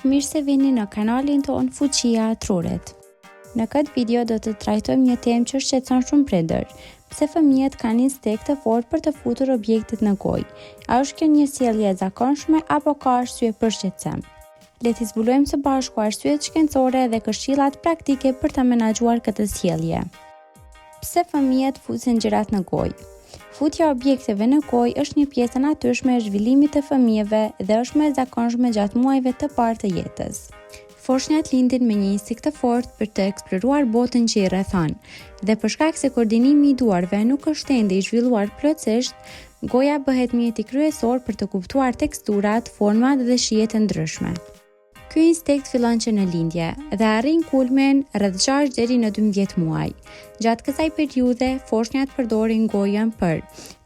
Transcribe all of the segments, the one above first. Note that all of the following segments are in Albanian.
Mirë se vini në kanalin tonë Fuqia e Trurit. Në këtë video do të trajtojmë një temë që shqetëson shumë prindër. Pse fëmijët kanë instinkt të fortë për të futur objektet në gojë? A është kjo një sjellje e zakonshme apo ka arsye për shqetësim? Le të zbulojmë së bashku arsyet shkencore dhe këshillat praktike për ta menaxhuar këtë sjellje. Pse fëmijët fusin gjërat në gojë? Futja e objekteve në gojë është një pjesë e natyrshme e zhvillimit të fëmijëve dhe është më e zakonshme gjatë muajve të parë të jetës. Foshnjat lindin me një instinkt të fortë për të eksploruar botën që i rrethon, dhe për shkak se koordinimi i duarve nuk është ende i zhvilluar plotësisht, goja bëhet mjeti kryesor për të kuptuar teksturat, format dhe shijet e ndryshme. Ky instinkt fillon që në lindje dhe arrin kulmin rreth 6 deri në 12 muaj. Gjatë kësaj periudhe, foshnjat përdorin gojën për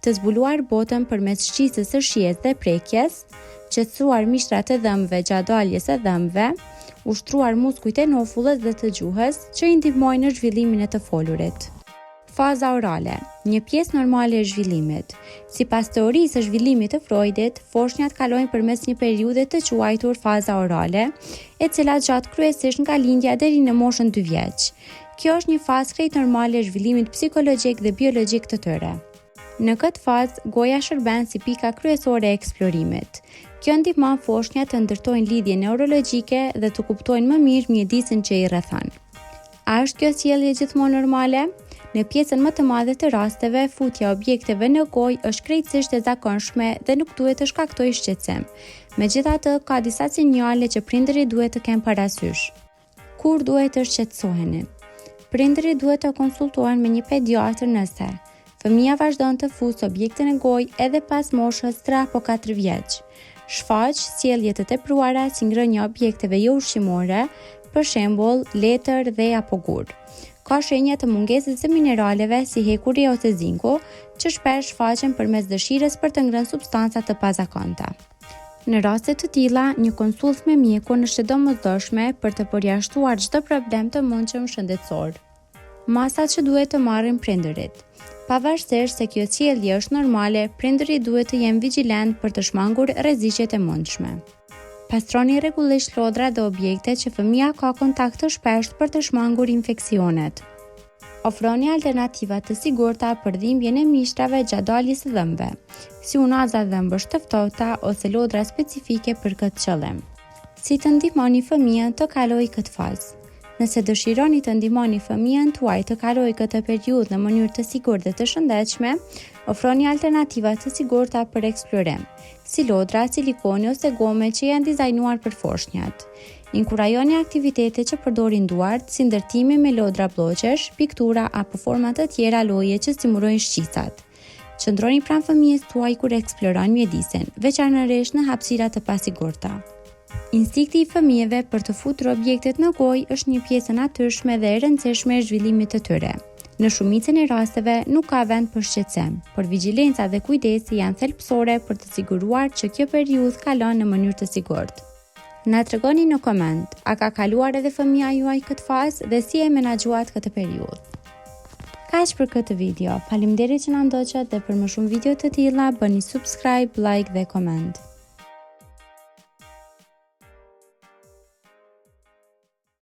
të zbuluar botën përmes shqisës së shijes dhe prekjes, qetësuar mishtrat e dhëmbëve gjatë daljes së dhëmbëve, ushtruar muskujt e nofullës dhe të gjuhës që i ndihmojnë në zhvillimin e të folurit. Faza orale, një pjesë normale e zhvillimit. Sipas teorisë së zhvillimit të Freudit, foshnjat kalojnë përmes një periudhe të quajtur faza orale, e cila gjatë kryesisht nga lindja deri në moshën 2 vjeç. Kjo është një fazë krejt normale e zhvillimit psikologjik dhe biologjik të tyre. Në këtë fazë, goja shërben si pika kryesore e eksplorimit. Kjo ndihmon foshnjat të ndërtojnë lidhje neurologjike dhe të kuptojnë më mirë mjedisin që i rrethon. A është kjo sjellje gjithmonë normale? Në pjesën më të madhe të rasteve, futja e objekteve në gojë është krejtësisht e zakonshme dhe nuk duhet të shkaktojë shqetësim. Megjithatë, ka disa sinjale që prindërit duhet të kenë parasysh. Kur duhet të shqetësoheni? Prindërit duhet të konsultohen me një pediatër nëse fëmia vazhdon të fusë objekte në gojë edhe pas moshës 3 apo 4 vjeç. Shfaq sjellje të tepruara si ngrënia e objekteve jo ushqimore, për shembull, letër dhe apo gur. Ka shenja të mungesës së mineraleve si hekuri ose zinku, që shpesh shfaqen përmes dëshirës për të ngrënë substanca të pazakonta. Në raste të tilla, një konsultë me mjekun është e domosdoshme për të përjashtuar çdo problem të mundshëm shëndetësor. Masat që duhet të marrin prindërit. Pavarësisht se kjo sjellje është normale, prindërit duhet të jenë vigjilent për të shmangur rreziqet e mundshme. Pastroni rregullisht lodra dhe objektet që fëmia ka kontakt të shpeshtë për të shmangur infeksionet. Ofroni alternativa të sigurta për dhimbjen e mishtrave gjatë daljes së dhëmbëve, si unaza dhëmbësh të ftohta ose lodra specifike për këtë qëllim. Si të ndihmoni fëmijën të kalojë këtë fazë? Nëse dëshironi të ndihmoni fëmijën tuaj të kalojë këtë periudhë në mënyrë të sigurt dhe të shëndetshme, ofroni alternativa të sigurta për eksplorim, si lodra, silikoni ose gome që janë dizajnuar për foshnjat. Inkurajoni aktivitete që përdorin duart, si ndërtimi me lodra bloqesh, piktura apo forma të tjera lloje që stimulojnë shqisat. Qëndroni pranë fëmijës tuaj kur eksploron mjedisin, veçanërisht në hapësira të pasigurta. Instinkti i fëmijëve për të futur objektet në gojë është një pjesë e natyrshme dhe e rëndësishme e zhvillimit të tyre. Në shumicën e rasteve nuk ka vend për shqetësim, por vigjilenca dhe kujdesi janë thelbësore për të siguruar që kjo periudhë kalon në mënyrë të sigurtë. Na tregoni në koment, a ka kaluar edhe fëmia juaj këtë fazë dhe si e menaxhuat këtë periudhë? Kaq për këtë video. Faleminderit që na ndoqët dhe për më shumë video të tilla bëni subscribe, like dhe comment.